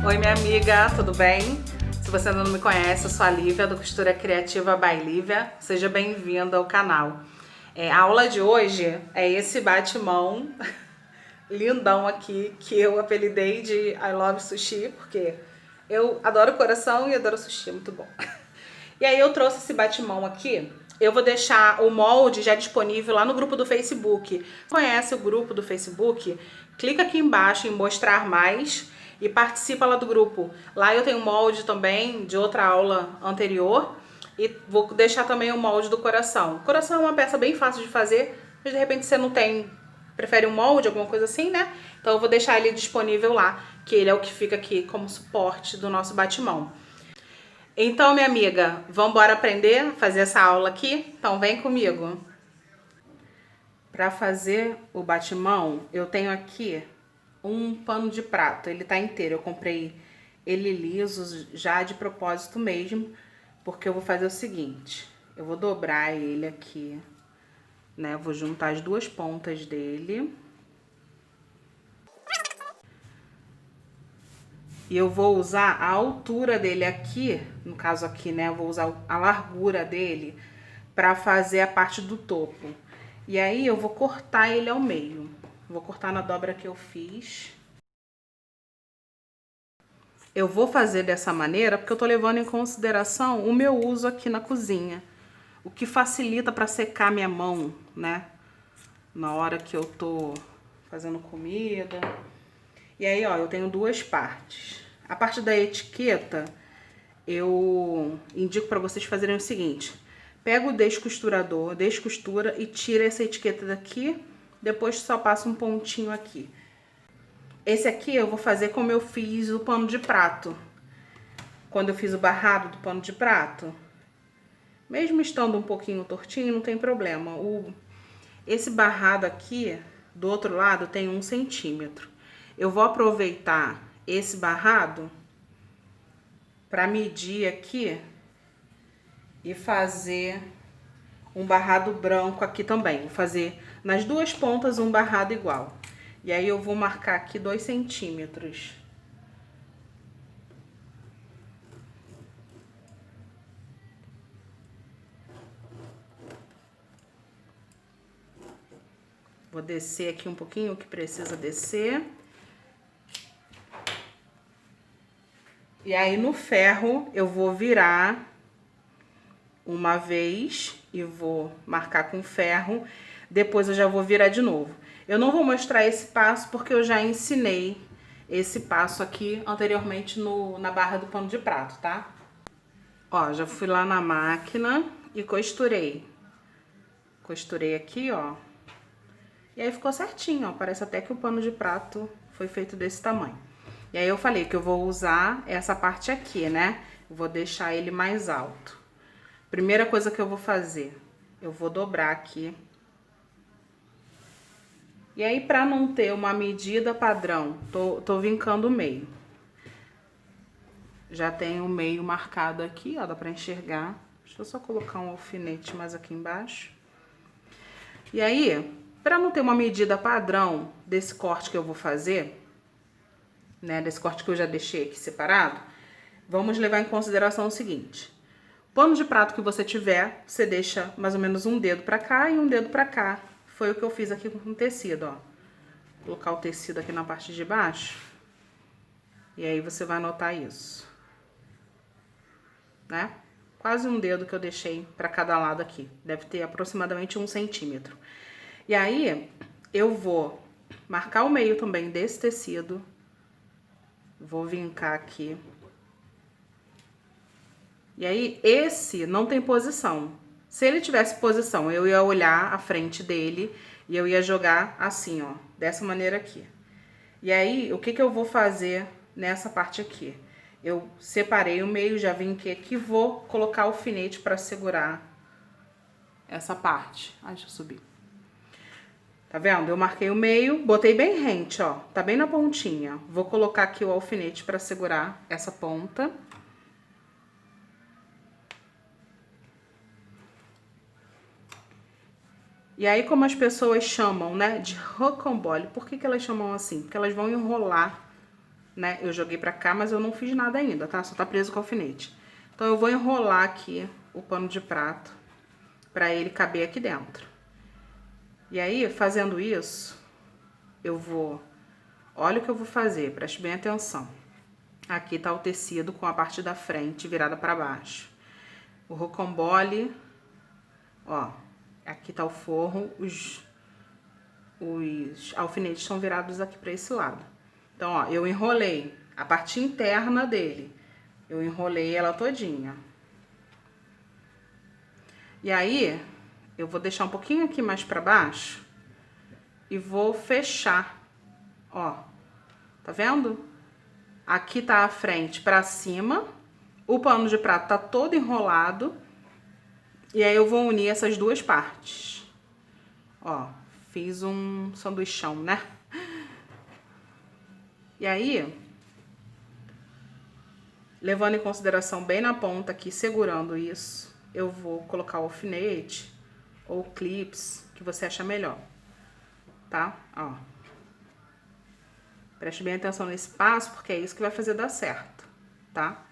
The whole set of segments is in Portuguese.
Oi, minha amiga, tudo bem? Se você ainda não me conhece, eu sou a Lívia, do Costura Criativa by Lívia. Seja bem-vinda ao canal. A aula de hoje é esse batimão lindão aqui, que eu apelidei de I Love Sushi, porque eu adoro coração e adoro sushi, muito bom. E aí eu trouxe esse batimão aqui. Eu vou deixar o molde já disponível lá no grupo do Facebook. Conhece o grupo do Facebook? Clica aqui embaixo em mostrar mais e participa lá do grupo. Lá eu tenho molde também de outra aula anterior e vou deixar também o molde do coração. O coração é uma peça bem fácil de fazer, mas de repente você não tem, prefere um molde, alguma coisa assim, né? Então eu vou deixar ele disponível lá, que ele é o que fica aqui como suporte do nosso batimão. Então, minha amiga, vamos embora aprender a fazer essa aula aqui? Então, vem comigo. Para fazer o batimão, eu tenho aqui um pano de prato. Ele tá inteiro. Eu comprei ele liso já de propósito mesmo, porque eu vou fazer o seguinte. Eu vou dobrar ele aqui, né? Vou juntar as duas pontas dele. E eu vou usar a altura dele aqui, no caso aqui, né? Eu vou usar a largura dele para fazer a parte do topo. E aí eu vou cortar ele ao meio. Vou cortar na dobra que eu fiz. Eu vou fazer dessa maneira porque eu tô levando em consideração o meu uso aqui na cozinha. O que facilita para secar minha mão, né? Na hora que eu tô fazendo comida. E aí, ó, eu tenho duas partes. A parte da etiqueta, eu indico para vocês fazerem o seguinte. Pega o descosturador, descostura e tira essa etiqueta daqui. Depois só passa um pontinho aqui. Esse aqui eu vou fazer como eu fiz o pano de prato. Quando eu fiz o barrado do pano de prato. Mesmo estando um pouquinho tortinho, não tem problema. Esse barrado aqui, do outro lado, tem 1 centímetro. Eu vou aproveitar esse barrado para medir aqui e fazer um barrado branco aqui também. Vou fazer nas duas pontas um barrado igual. E aí eu vou marcar aqui 2 centímetros. Vou descer aqui um pouquinho o que precisa descer. E aí no ferro eu vou virar uma vez e vou marcar com ferro. Depois eu já vou virar de novo. Eu não vou mostrar esse passo porque eu já ensinei esse passo aqui anteriormente na barra do pano de prato, tá? Ó, já fui lá na máquina e costurei. Costurei aqui, ó. E aí ficou certinho, ó. Parece até que o pano de prato foi feito desse tamanho. E aí eu falei que eu vou usar essa parte aqui, né? Eu vou deixar ele mais alto. Primeira coisa que eu vou fazer, eu vou dobrar aqui. E aí, pra não ter uma medida padrão, tô vincando o meio. Já tenho o meio marcado aqui, ó, dá pra enxergar. Deixa eu só colocar um alfinete mais aqui embaixo. E aí, pra não ter uma medida padrão desse corte que eu vou fazer, né, desse corte que eu já deixei aqui separado, vamos levar em consideração o seguinte. Pano de prato que você tiver, você deixa mais ou menos um dedo pra cá e um dedo pra cá. Foi o que eu fiz aqui com o tecido, ó. Vou colocar o tecido aqui na parte de baixo. E aí você vai notar isso. Né? Quase um dedo que eu deixei pra cada lado aqui. Deve ter aproximadamente 1 centímetro. E aí, eu vou marcar o meio também desse tecido. Vou vincar aqui. E aí, esse não tem posição. Se ele tivesse posição, eu ia olhar a frente dele e eu ia jogar assim, ó, dessa maneira aqui. E aí, o que que eu vou fazer nessa parte aqui? Eu separei o meio, já vinquei aqui, vou colocar o alfinete para segurar essa parte. Ai, deixa eu subir. Tá vendo? Eu marquei o meio, botei bem rente, ó, tá bem na pontinha. Vou colocar aqui o alfinete para segurar essa ponta. E aí, como as pessoas chamam, né, de rocambole, por que elas chamam assim? Porque elas vão enrolar, né? Eu joguei pra cá, mas eu não fiz nada ainda, tá? Só tá preso com alfinete. Então, eu vou enrolar aqui o pano de prato pra ele caber aqui dentro. E aí, fazendo isso, eu vou... Olha o que eu vou fazer, preste bem atenção. Aqui tá o tecido com a parte da frente virada pra baixo. O rocambole, ó, aqui tá o forro, os alfinetes estão virados aqui pra esse lado. Então, ó, eu enrolei a parte interna dele. Eu enrolei ela todinha. E aí, eu vou deixar um pouquinho aqui mais pra baixo e vou fechar, ó. Tá vendo? Aqui tá a frente pra cima, o pano de prato tá todo enrolado. E aí eu vou unir essas duas partes. Ó, fiz um sanduichão, né? E aí, levando em consideração bem na ponta aqui, segurando isso, eu vou colocar o alfinete ou clips, que você acha melhor, tá? Ó. Preste bem atenção nesse passo, porque é isso que vai fazer dar certo, tá?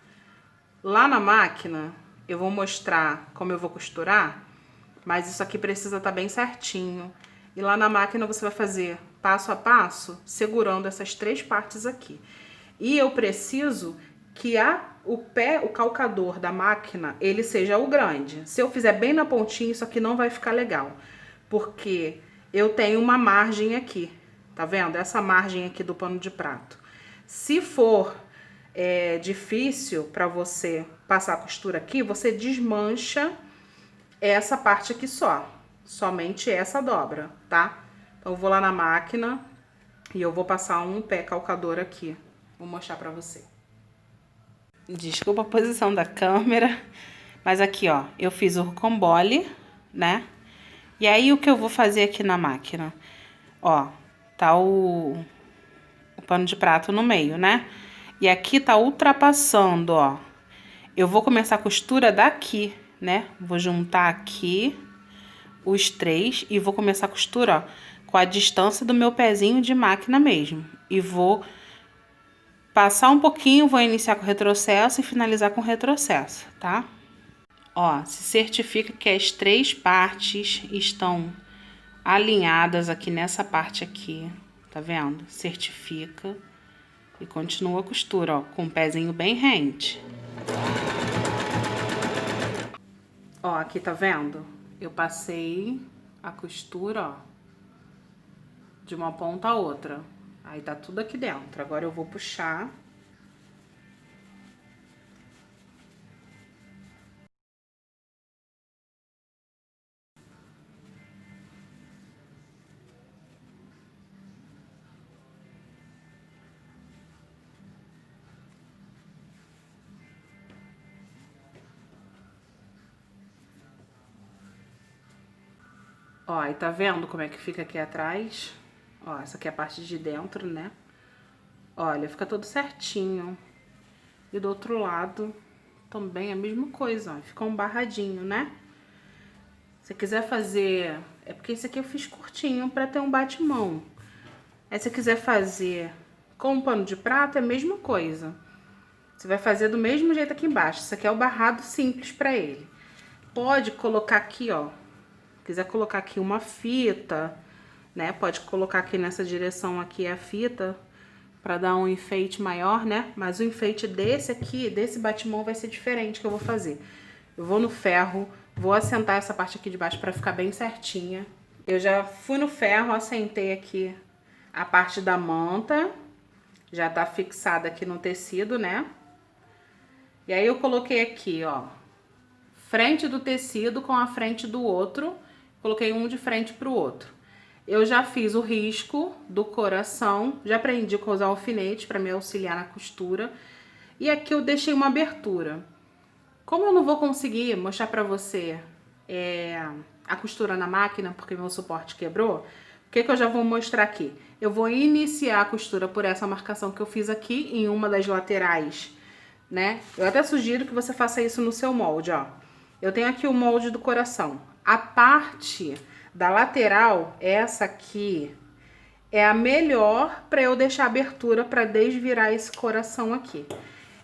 Lá na máquina, eu vou mostrar como eu vou costurar, mas isso aqui precisa estar bem certinho. E lá na máquina você vai fazer passo a passo, segurando essas três partes aqui. E eu preciso que o calcador da máquina, ele seja o grande. Se eu fizer bem na pontinha, isso aqui não vai ficar legal. Porque eu tenho uma margem aqui, tá vendo? Essa margem aqui do pano de prato. Se for difícil para você passar a costura aqui, você desmancha essa parte aqui só. Somente essa dobra, tá? Então, eu vou lá na máquina e eu vou passar um pé calcador aqui. Vou mostrar pra você. Desculpa a posição da câmera, mas aqui, ó, eu fiz o rocambole, né? E aí, o que eu vou fazer aqui na máquina? Ó, tá o pano de prato no meio, né? E aqui tá ultrapassando, ó. Eu vou começar a costura daqui, né? Vou juntar aqui os três e vou começar a costura, ó, com a distância do meu pezinho de máquina mesmo. E vou passar um pouquinho, vou iniciar com retrocesso e finalizar com retrocesso, tá? Ó, se certifica que as três partes estão alinhadas aqui nessa parte aqui, tá vendo? Certifica e continua a costura, ó, com o pezinho bem rente. Ó, aqui tá vendo? Eu passei a costura, ó, de uma ponta a outra. Aí tá tudo aqui dentro. Agora eu vou puxar. Ó, aí tá vendo como é que fica aqui atrás? Ó, essa aqui é a parte de dentro, né? Olha, fica tudo certinho. E do outro lado também a mesma coisa, ó. Fica um barradinho, né? Se quiser fazer... É porque esse aqui eu fiz curtinho pra ter um bate-mão. Aí se quiser fazer com um pano de prato, é a mesma coisa. Você vai fazer do mesmo jeito aqui embaixo. Isso aqui é o barrado simples pra ele. Pode colocar aqui, ó. Quiser colocar aqui uma fita, né? Pode colocar aqui nessa direção aqui a fita para dar um enfeite maior, né? Mas o enfeite desse aqui, desse batimão, vai ser diferente que eu vou fazer. Eu vou no ferro, vou assentar essa parte aqui de baixo para ficar bem certinha. Eu já fui no ferro, assentei aqui a parte da manta. Já tá fixada aqui no tecido, né? E aí eu coloquei aqui, ó, frente do tecido com a frente do outro. Coloquei um de frente pro outro. Eu já fiz o risco do coração, já aprendi a usar alfinete para me auxiliar na costura. E aqui eu deixei uma abertura. Como eu não vou conseguir mostrar para você a costura na máquina, porque meu suporte quebrou, o que eu já vou mostrar aqui? Eu vou iniciar a costura por essa marcação que eu fiz aqui em uma das laterais, né? Eu até sugiro que você faça isso no seu molde, ó. Eu tenho aqui o molde do coração. A parte da lateral, essa aqui é a melhor para eu deixar abertura para desvirar esse coração aqui.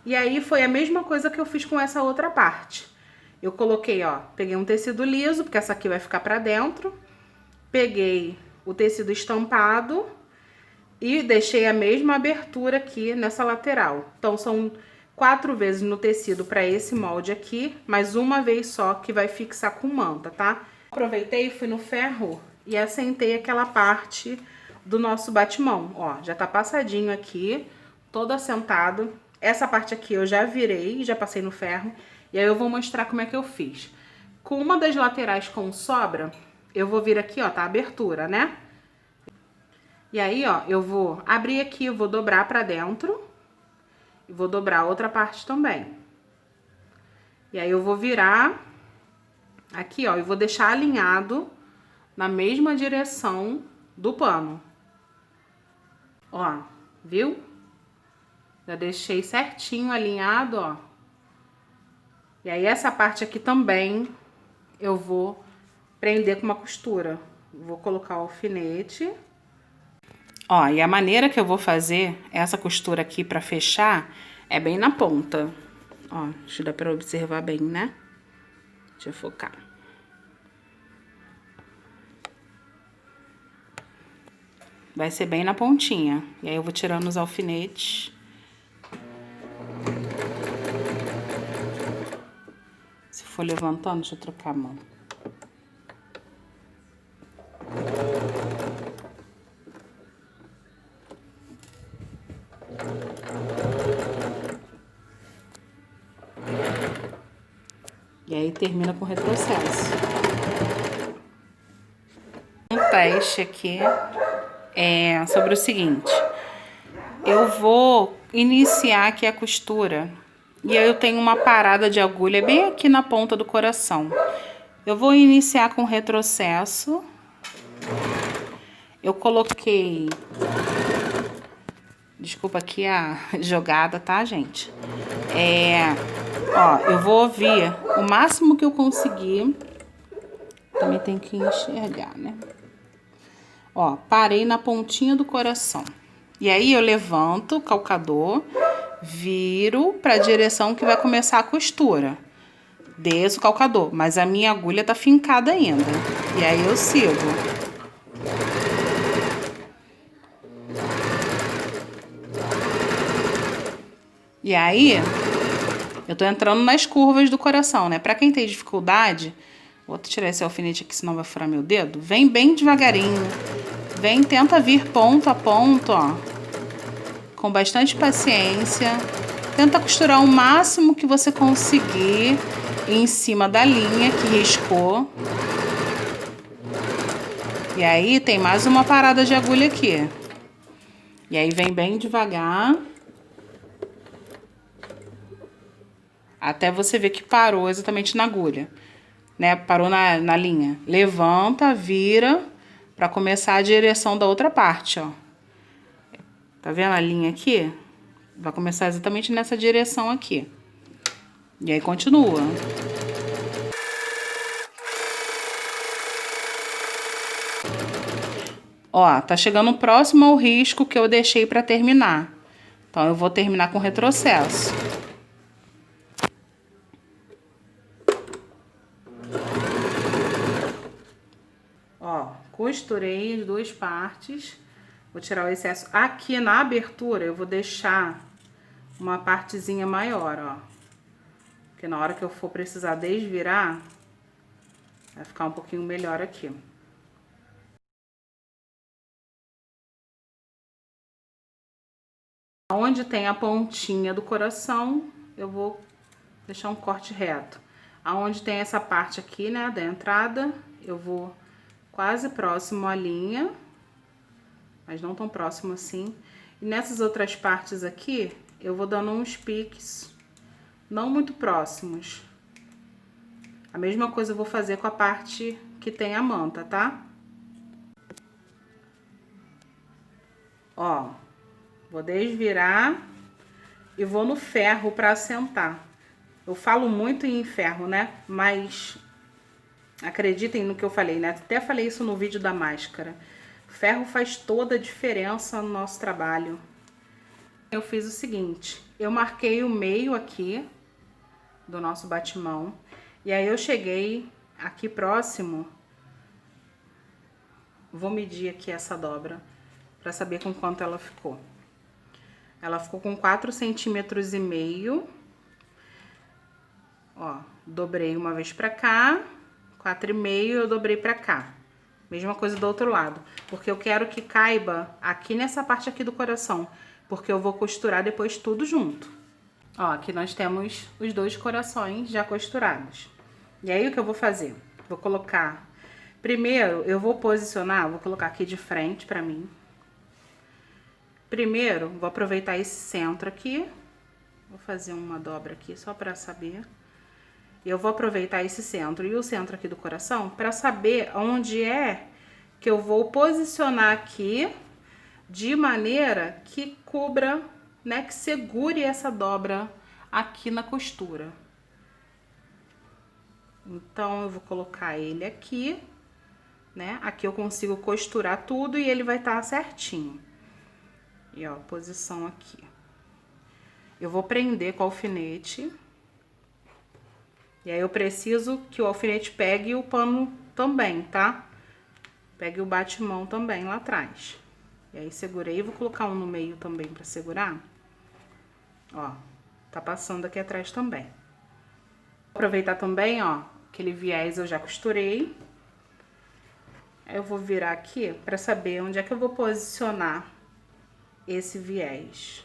E aí foi a mesma coisa que eu fiz com essa outra parte. Eu coloquei, ó, peguei um tecido liso, porque essa aqui vai ficar para dentro. Peguei o tecido estampado e deixei a mesma abertura aqui nessa lateral. Então são 4 vezes no tecido para esse molde aqui, mas uma vez só que vai fixar com manta, tá? Aproveitei e fui no ferro e assentei aquela parte do nosso batimão, ó, já tá passadinho aqui, todo assentado. Essa parte aqui eu já virei, já passei no ferro, e aí eu vou mostrar como é que eu fiz. Com uma das laterais com sobra, eu vou vir aqui, ó, tá a abertura, né? E aí, ó, eu vou abrir aqui, eu vou dobrar pra dentro, e vou dobrar a outra parte também. E aí eu vou virar aqui, ó, e vou deixar alinhado na mesma direção do pano. Ó, viu? Já deixei certinho alinhado, ó. E aí essa parte aqui também eu vou prender com uma costura. Vou colocar o alfinete. Ó, e a maneira que eu vou fazer essa costura aqui pra fechar é bem na ponta. Ó, deixa eu dar pra observar bem, né? Deixa eu focar. Vai ser bem na pontinha. E aí eu vou tirando os alfinetes. Se for levantando, deixa eu trocar a mão. E aí termina com retrocesso. Um teste aqui sobre o seguinte. Eu vou iniciar aqui a costura. E aí eu tenho uma parada de agulha bem aqui na ponta do coração. Eu vou iniciar com retrocesso. Eu coloquei... Desculpa aqui a jogada, tá, gente? Ó, eu vou vir o máximo que eu conseguir. Também tem que enxergar, né? Ó, parei na pontinha do coração. E aí eu levanto o calcador, viro para a direção que vai começar a costura. Desço o calcador, mas a minha agulha tá fincada ainda. E aí eu sigo. E aí eu tô entrando nas curvas do coração, né? Pra quem tem dificuldade, vou tirar esse alfinete aqui, senão vai furar meu dedo. Vem bem devagarinho. Vem, tenta vir ponto a ponto, ó. Com bastante paciência. Tenta costurar o máximo que você conseguir em cima da linha que riscou. E aí tem mais uma parada de agulha aqui. E aí vem bem devagar. Até você ver que parou exatamente na agulha, né? Parou na linha. Levanta, vira, pra começar a direção da outra parte, ó. Tá vendo a linha aqui? Vai começar exatamente nessa direção aqui. E aí continua. Ó, tá chegando próximo ao risco que eu deixei pra terminar. Então, eu vou terminar com retrocesso. Ó, costurei as duas partes. Vou tirar o excesso. Aqui na abertura eu vou deixar uma partezinha maior, ó. Porque na hora que eu for precisar desvirar, vai ficar um pouquinho melhor aqui. Onde tem a pontinha do coração, eu vou deixar um corte reto. Aonde tem essa parte aqui, né, da entrada, eu vou quase próximo à linha, mas não tão próximo assim. E nessas outras partes aqui, eu vou dando uns piques, não muito próximos. A mesma coisa eu vou fazer com a parte que tem a manta, tá? Ó, vou desvirar e vou no ferro pra assentar. Eu falo muito em ferro, né? Mas acreditem no que eu falei, né? Até falei isso no vídeo da máscara. Ferro faz toda a diferença no nosso trabalho. Eu fiz o seguinte, eu marquei o meio aqui do nosso batimão. E aí eu cheguei aqui próximo, vou medir aqui essa dobra para saber com quanto ela ficou. Ela ficou com 4,5 centímetros. Ó, dobrei uma vez pra cá, 4,5 eu dobrei pra cá. Mesma coisa do outro lado, porque eu quero que caiba aqui nessa parte aqui do coração, porque eu vou costurar depois tudo junto. Ó, aqui nós temos os 2 corações já costurados. E aí o que eu vou fazer? Vou colocar... Primeiro, eu vou posicionar, vou colocar aqui de frente pra mim. Primeiro, vou aproveitar esse centro aqui. Vou fazer uma dobra aqui só pra saber. E eu vou aproveitar esse centro e o centro aqui do coração pra saber onde é que eu vou posicionar aqui de maneira que cubra, né, que segure essa dobra aqui na costura. Então, eu vou colocar ele aqui, né? Aqui eu consigo costurar tudo e ele vai estar certinho. E ó, posição aqui. Eu vou prender com o alfinete. E aí eu preciso que o alfinete pegue o pano também, tá? Pegue o batimão também lá atrás. E aí segurei e vou colocar um no meio também pra segurar. Ó, tá passando aqui atrás também. Vou aproveitar também, ó, aquele viés eu já costurei. Aí eu vou virar aqui pra saber onde é que eu vou posicionar esse viés.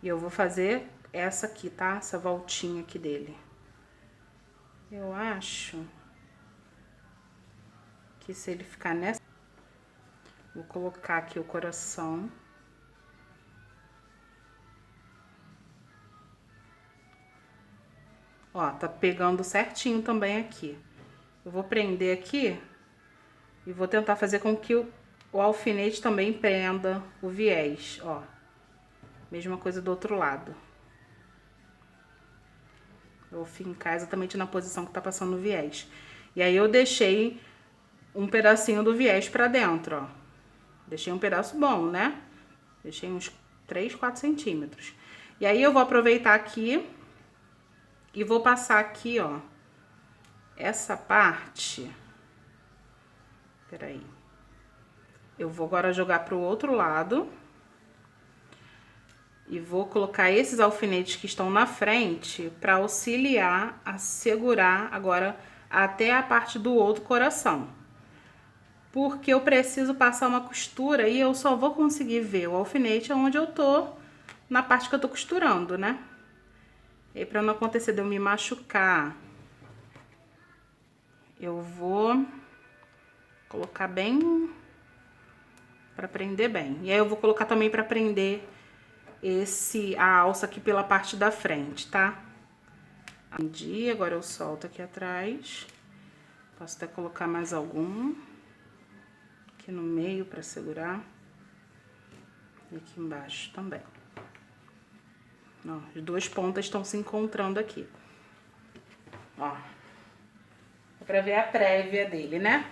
E eu vou fazer essa aqui, tá? Essa voltinha aqui dele. Eu acho que se ele ficar nessa... Vou colocar aqui o coração. Ó, tá pegando certinho também aqui. Eu vou prender aqui e vou tentar fazer com que o alfinete também prenda o viés, ó. Mesma coisa do outro lado. Eu vou fincar exatamente na posição que tá passando o viés. E aí eu deixei um pedacinho do viés pra dentro, ó. Deixei um pedaço bom, né? Deixei uns 3, 4 centímetros. E aí eu vou aproveitar aqui e vou passar aqui, ó, essa parte. Peraí. Eu vou agora jogar pro outro lado. E vou colocar esses alfinetes que estão na frente para auxiliar a segurar agora até a parte do outro coração. Porque eu preciso passar uma costura e eu só vou conseguir ver o alfinete onde eu tô, na parte que eu tô costurando, né? E para não acontecer de eu me machucar, eu vou colocar bem, para prender bem. E aí eu vou colocar também para prender a alça aqui pela parte da frente, tá? Agora eu solto aqui atrás. Posso até colocar mais algum aqui no meio para segurar. E aqui embaixo também. Ó, as 2 pontas estão se encontrando aqui. Ó. É pra ver a prévia dele, né?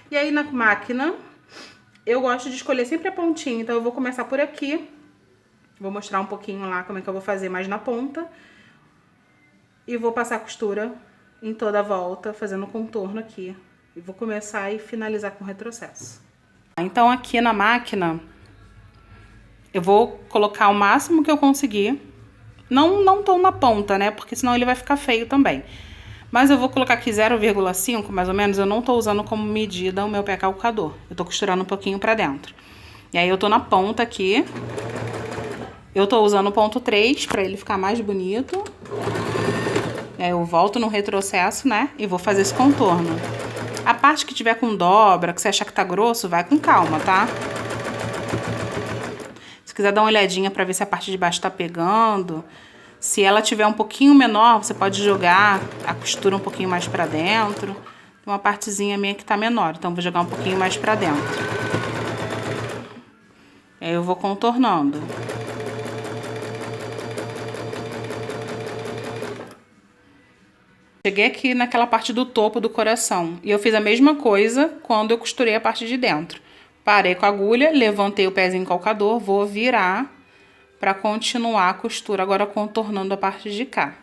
E aí na máquina, eu gosto de escolher sempre a pontinha. Então eu vou começar por aqui. Vou mostrar um pouquinho lá como é que eu vou fazer mais na ponta. E vou passar a costura em toda a volta, fazendo contorno aqui. E vou começar e finalizar com retrocesso. Então aqui na máquina, eu vou colocar o máximo que eu conseguir. Não tô na ponta, né? Porque senão ele vai ficar feio também. Mas eu vou colocar aqui 0,5, mais ou menos. Eu não tô usando como medida o meu pé calcador. Eu tô costurando um pouquinho pra dentro. E aí eu tô na ponta aqui. Eu tô usando o ponto 3 pra ele ficar mais bonito. Aí eu volto no retrocesso, né? E vou fazer esse contorno. A parte que tiver com dobra, que você achar que tá grosso, vai com calma, tá? Se quiser dar uma olhadinha pra ver se a parte de baixo tá pegando. Se ela tiver um pouquinho menor, você pode jogar a costura um pouquinho mais pra dentro. Tem uma partezinha minha que tá menor, então vou jogar um pouquinho mais pra dentro. Aí eu vou contornando. Cheguei aqui naquela parte do topo do coração. E eu fiz a mesma coisa quando eu costurei a parte de dentro. Parei com a agulha, levantei o pezinho calcador, vou virar para continuar a costura, agora contornando a parte de cá.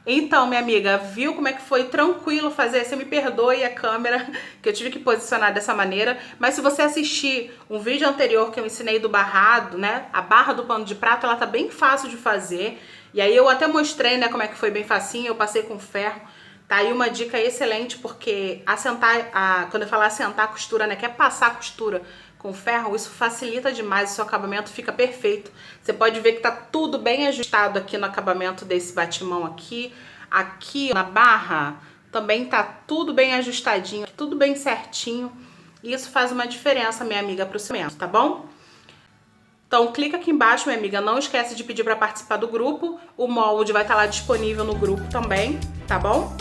Então, minha amiga, viu como é que foi tranquilo fazer? Você me perdoe a câmera, que eu tive que posicionar dessa maneira. Mas se você assistir um vídeo anterior que eu ensinei do barrado, né? A barra do pano de prato, ela tá bem fácil de fazer. E aí eu até mostrei, né, como é que foi bem facinho. Eu passei com ferro. Tá aí uma dica excelente, porque quando eu falar assentar a costura, né? Quer passar a costura com ferro, isso facilita demais, o seu acabamento fica perfeito. Você pode ver que tá tudo bem ajustado aqui no acabamento desse batimão aqui. Aqui na barra também tá tudo bem ajustadinho, tudo bem certinho. E isso faz uma diferença, minha amiga, pro seu momento, tá bom? Então clica aqui embaixo, minha amiga, não esquece de pedir para participar do grupo. O molde vai estar lá disponível no grupo também, tá bom?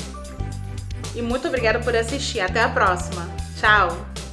E muito obrigada por assistir. Até a próxima. Tchau!